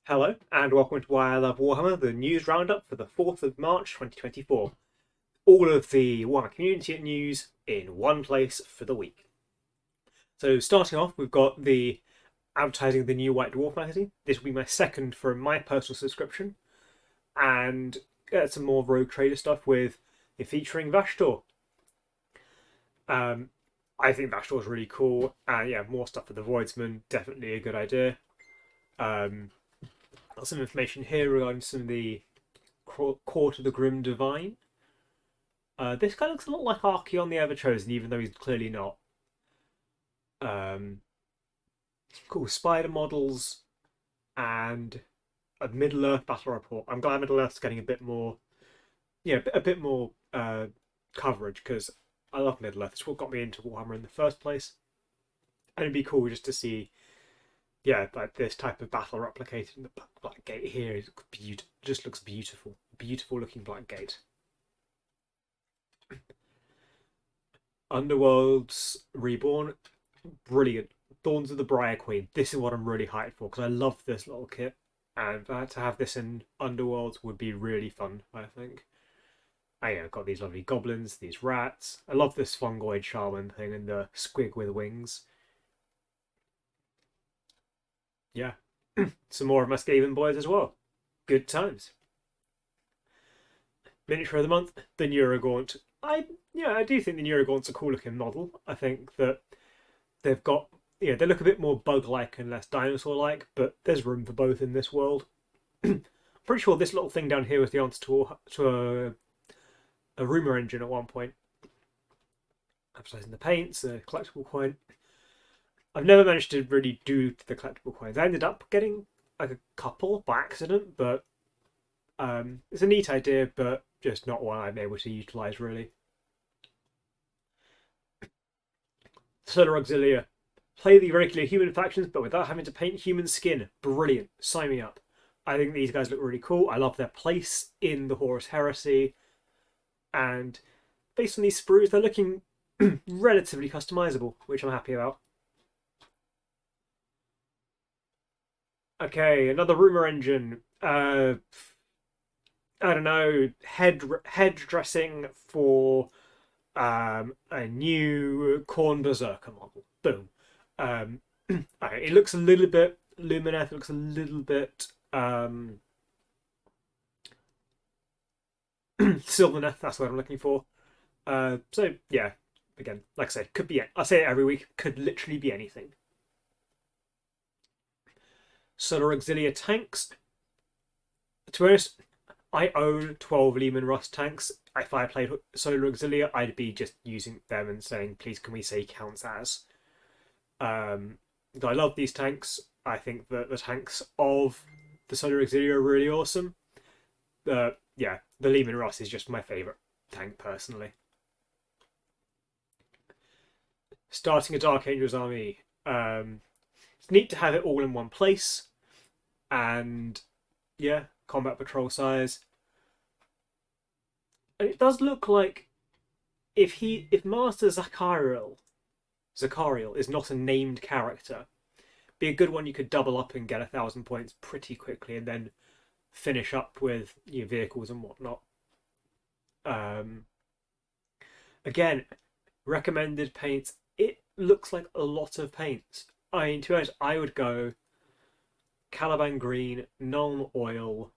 Hello, and welcome to Why I Love Warhammer, the news roundup for the 4th of March 2024. All of the Warhammer community news in one place for the week. So, starting off, we've got the advertising of the new White Dwarf magazine. This will be my second for my personal subscription, and some more Rogue Trader stuff with featuring Vashtor. I think Vashtor is really cool, and yeah, more stuff for the Voidsman, definitely a good idea. Got some information here regarding some of the Court of the Grim Divine. This guy looks a lot like Archeon the Everchosen, even though he's clearly not. Cool spider models and a Middle Earth battle report. I'm glad Middle Earth's getting a bit more, a bit more coverage because I love Middle Earth. It's what got me into Warhammer in the first place, and it'd be cool just to see, like this type of battle replicated in the Black Gate here. It just looks beautiful, beautiful looking Black Gate. Underworlds Reborn, brilliant. Thorns of the Briar Queen. This is what I'm really hyped for because I love this little kit, and to have this in Underworlds would be really fun. I think. I've got these lovely goblins, these rats. I love this fungoid shaman thing and the squig with wings. Yeah, some more of my Skaven boys as well. Good times. Miniature of the month, the Neurogaunt. I do think the Neurogaunt's a cool looking model. I think that they've got they look a bit more bug-like and less dinosaur-like, but there's room for both in this world. Pretty sure this little thing down here was the answer to a rumor engine at one point. Advertising the paints, the collectible coin. I've never managed to really do the collectible coins. I ended up getting like a couple by accident, but it's a neat idea, but just not one I'm able to utilise really. Solar Auxilia. Play the regular human factions, but without having to paint human skin. Brilliant. Sign me up. I think these guys look really cool. I love their place in the Horus Heresy. And based on these sprues, they're looking relatively customizable, which I'm happy about. Okay, another rumor engine. I don't know, head dressing for a new Khorne Berserker model. Boom. It looks a little bit Lumineth. It looks a little bit Sylvaneth. That's what I'm looking for. So yeah, again, like I said, could be. I say it every week. Could literally be anything. Solar Auxilia tanks. To be honest, I own 12 Lehman Russ tanks. If I played Solar Auxilia, I'd be just using them and saying, please, can we say counts as? I love these tanks. I think that the tanks of the Solar Auxilia are really awesome. The Lehman Russ is just my favourite tank personally. Starting a Dark Angels army. It's neat to have it all in one place, and combat patrol size. And it does look like if Master Zachariel is not a named character, be a good one you could double up and get 1,000 points pretty quickly, and then finish up with your vehicles and whatnot. Again, recommended paints. It looks like a lot of paints. I mean, to be honest, I would go Caliban Green, Nuln Oil,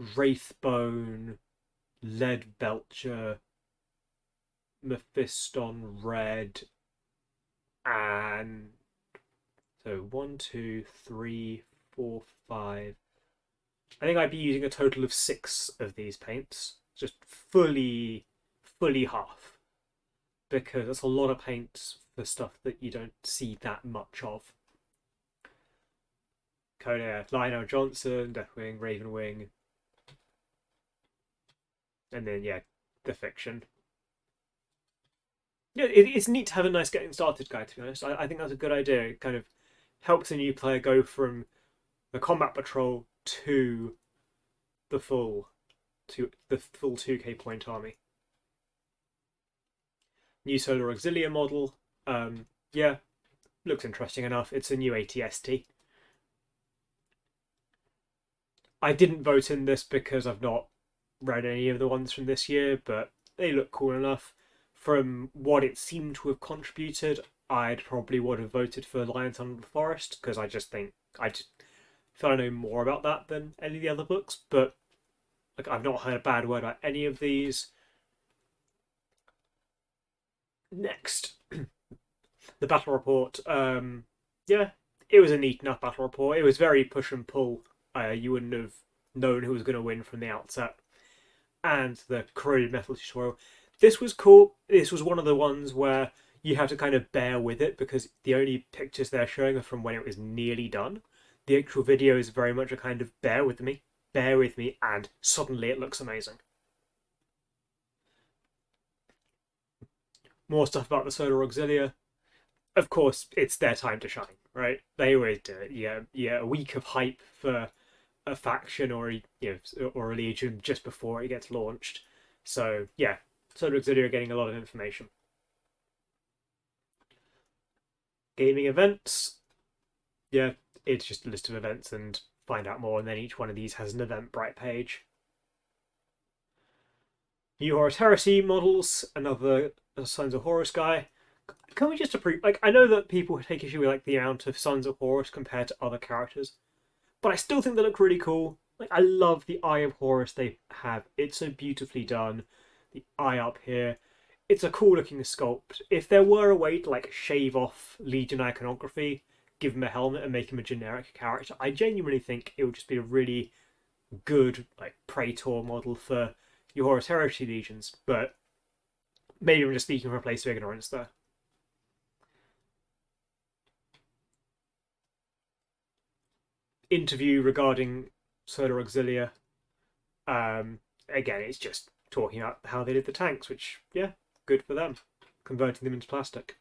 Wraithbone, Lead Belcher, Mephiston Red, and so 1, 2, 3, 4, 5. I think I'd be using a total of 6 of these paints, just fully half, because that's a lot of paints for stuff that you don't see that much of. Coda, Lionel Johnson, Deathwing, Ravenwing, and then the fiction. It's neat to have a nice getting started guide. To be honest, I think that's a good idea. It kind of helps a new player go from the combat patrol to the full 2k point army. New Solar Auxilia model. Looks interesting enough. It's a new ATST. I didn't vote in this because I've not read any of the ones from this year, but they look cool enough. From what it seemed to have contributed, I'd probably would have voted for Lions Under the Forest because I just think I just feel I know more about that than any of the other books. But like I've not heard a bad word about any of these. Next, the battle report. Yeah, it was a neat enough battle report. It was very push and pull. You wouldn't have known who was going to win from the outset. And the corroded metal tutorial. This was cool. This was one of the ones where you have to kind of bear with it because the only pictures they're showing are from when it was nearly done. The actual video is very much a kind of bear with me, and suddenly it looks amazing. More stuff about the Solar Auxilia. Of course, it's their time to shine, right? They always do it. Yeah, a week of hype for a faction or or a legion just before it gets launched. So yeah, Solar Auxilia are getting a lot of information. Gaming events, yeah, it's just a list of events and find out more, and then each one of these has an Eventbrite page. New Horus Heresy models, another Sons of Horus guy. Can we just approve? Like, I know that people take issue with like the amount of Sons of Horus compared to other characters, but I still think they look really cool. Like, I love the Eye of Horus they have. It's so beautifully done. The eye up here. It's a cool looking sculpt. If there were a way to like shave off Legion iconography, give him a helmet and make him a generic character, I genuinely think it would just be a really good like Praetor model for your Horus Heresy Legions. But maybe I'm just speaking from a place of ignorance there. Interview regarding Solar Auxilia. Again, it's just talking about how they did the tanks, which, yeah, good for them. Converting them into plastic.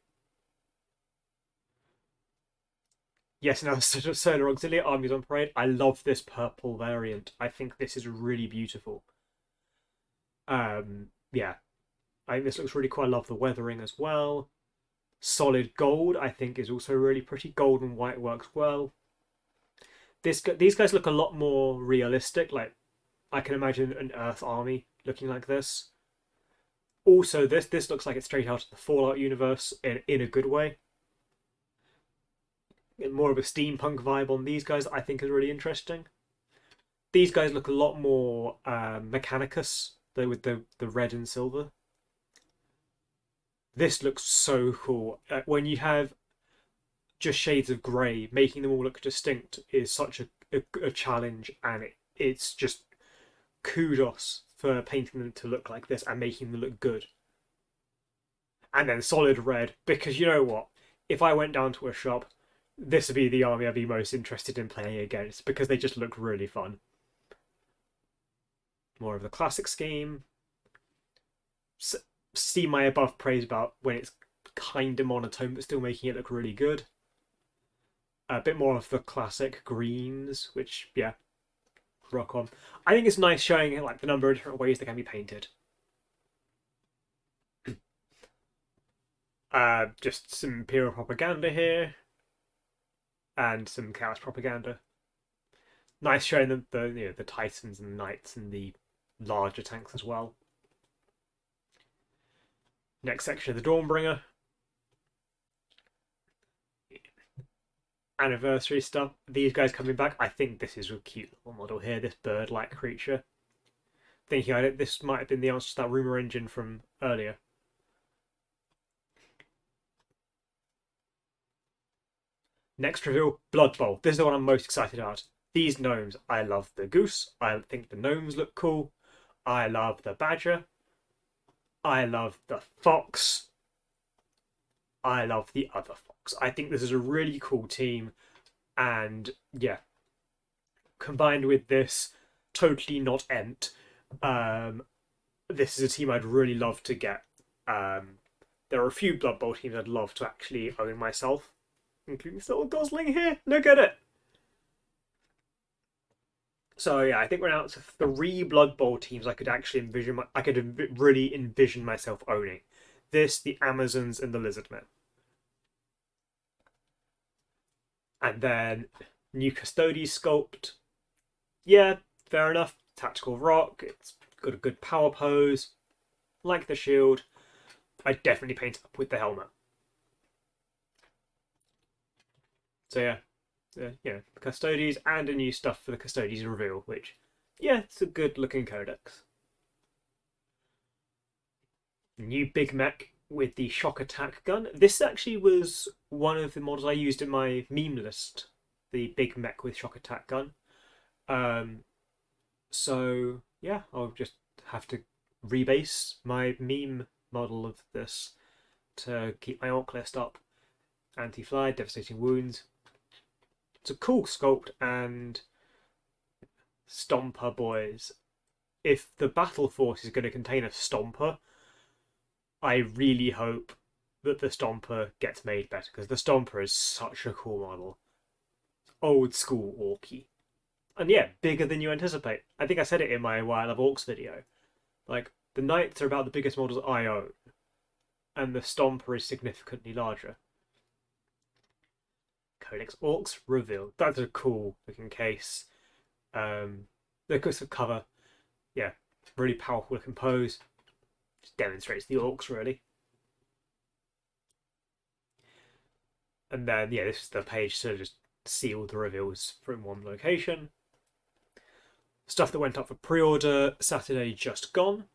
Yes, now Solar Auxilia Armies on Parade. I love this purple variant. I think this is really beautiful. Yeah, I think this looks really cool. I love the weathering as well. Solid gold, I think, is also really pretty. Gold and white works well. These guys look a lot more realistic. Like I can imagine an Earth army looking like this. Also, this looks like it's straight out of the Fallout universe in a good way. More of a steampunk vibe on these guys, I think, is really interesting. These guys look a lot more Mechanicus, though, with the red and silver. This looks so cool. When you have just shades of grey, making them all look distinct is such a challenge, and it's just kudos for painting them to look like this and making them look good. And then solid red, because you know what? If I went down to a shop, this would be the army I'd be most interested in playing against because they just look really fun. More of the classic scheme. See my above praise about when it's kind of monotone but still making it look really good. A bit more of the classic greens, which, yeah, rock on. I think it's nice showing like the number of different ways they can be painted. Just some Imperial propaganda here, and some Chaos propaganda. Nice showing the Titans and the Knights and the larger tanks as well. Next section of the Dawnbringer. Anniversary stuff. These guys coming back. I think this is a cute little model here, this bird-like creature. Thinking about it, this might have been the answer to that rumor engine from earlier. Next reveal, Blood Bowl. This is the one I'm most excited about. These gnomes. I love the goose. I think the gnomes look cool. I love the badger. I love the fox. I love the other fox. I think this is a really cool team. And yeah, combined with this, totally not Ent. This is a team I'd really love to get. There are a few Blood Bowl teams I'd love to actually own myself, including this little gosling here. Look at it. So yeah, I think we're now to 3 Blood Bowl teams I could actually envision. I could really envision myself owning. This, the Amazons, and the Lizardmen. And then new Custodes sculpt. Yeah, fair enough. Tactical rock. It's got a good power pose. Like the shield. I'd definitely paint it up with the helmet. So yeah, Custodes and a new stuff for the Custodes reveal, which, yeah, it's a good looking codex. New big mech with the shock attack gun. This actually was one of the models I used in my meme list. The big mech with shock attack gun. So yeah, I'll just have to rebase my meme model of this to keep my orc list up. Anti-fly, devastating wounds. It's a cool sculpt, and Stomper boys. If the battle force is going to contain a Stomper, I really hope that the Stomper gets made better, because the Stomper is such a cool model. Old school orky. And yeah, bigger than you anticipate. I think I said it in my Why I Love Orcs video. Like, the Knights are about the biggest models I own, and the Stomper is significantly larger. Codex Orcs revealed. That's a cool looking case. The cover, yeah, really powerful looking pose. Just demonstrates the Orcs really. And then yeah, this is the page to just see all the reveals from one location. Stuff that went up for pre-order Saturday just gone.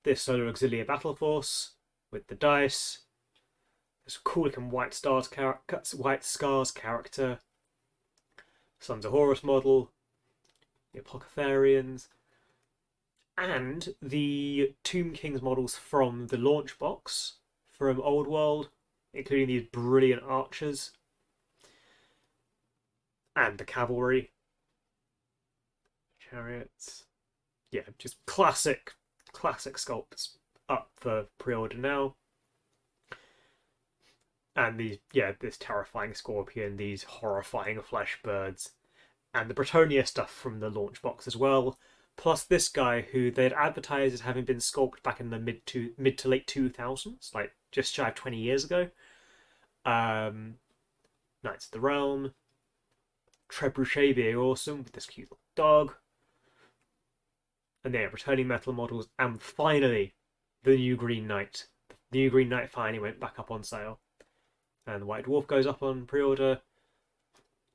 This Solar Auxilia Battle Force with the dice. This cool looking White Scars character. Sons of Horus model. The Apothecarians. And the Tomb Kings models from the launch box from Old World, including these brilliant archers. And the cavalry. Chariots. Yeah, just classic sculpts up for pre-order now. And these, yeah, this terrifying scorpion, these horrifying flesh birds, and the Bretonia stuff from the launch box as well. Plus this guy who they'd advertised as having been sculpted back in the mid to late 2000s, like just shy of 20 years ago. Knights of the Realm. Trebuchet being awesome with this cute little dog. And yeah, returning metal models, and finally the new Green Knight. The new Green Knight finally went back up on sale. And the White Dwarf goes up on pre-order.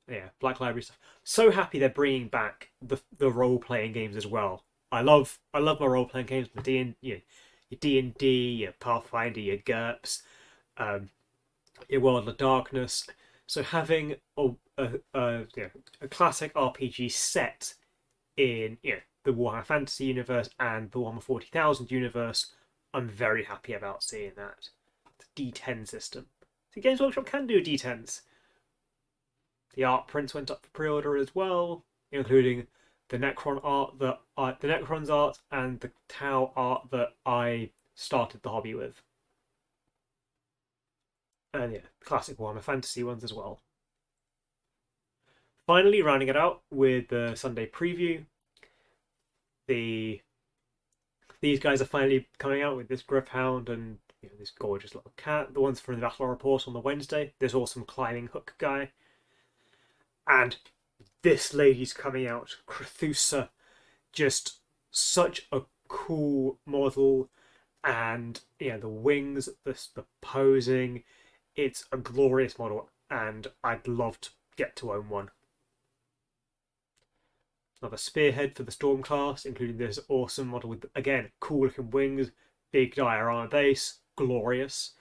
Yeah, Black Library stuff. So happy they're bringing back the role-playing games as well. I love my role-playing games. My your D&D, your Pathfinder, your GURPS, your World of Darkness. So having a classic RPG set in the Warhammer Fantasy universe and the Warhammer 40,000 universe, I'm very happy about seeing that. The D10 system. The Games Workshop can do D10s. The art prints went up for pre-order as well, including the Necron art the Necron's art and the Tau art that I started the hobby with. And yeah, classic Warhammer Fantasy ones as well. Finally, rounding it out with the Sunday preview. These guys are finally coming out with this Gryph-hound and this gorgeous little cat. The ones from the Battle Report on the Wednesday. This awesome climbing hook guy. And this lady's coming out, Crethusa. Just such a cool model. And the wings, the posing. It's a glorious model, and I'd love to get to own one. Another spearhead for the Storm class, including this awesome model with, again, cool looking wings, big diorama base, glorious.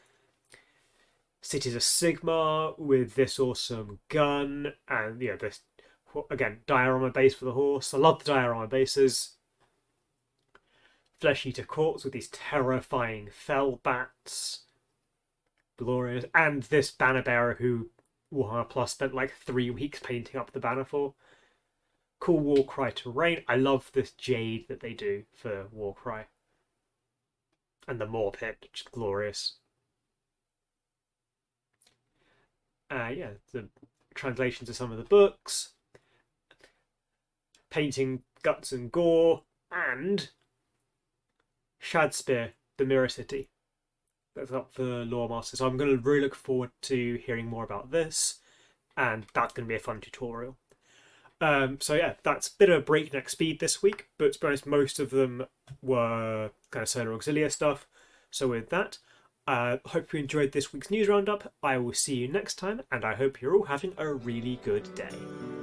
Cities of Sigmar with this awesome gun, and this, again, diorama base for the horse. I love the diorama bases. Flesh Eater Corpse with these terrifying fell bats. Glorious. And this banner bearer who Warhammer Plus spent like 3 weeks painting up the banner for. Cool Warcry terrain. I love this jade that they do for Warcry. And the Maw Pit, which is glorious. The translations of some of the books. Painting guts and gore. And Shadspear, the Mirror City. That's up for Lore Master. So I'm going to really look forward to hearing more about this. And that's going to be a fun tutorial. So yeah, that's a bit of a breakneck speed this week, but to be honest, most of them were kind of Solar Auxilia stuff. So with that, hope you enjoyed this week's news roundup. I will see you next time, and I hope you're all having a really good day.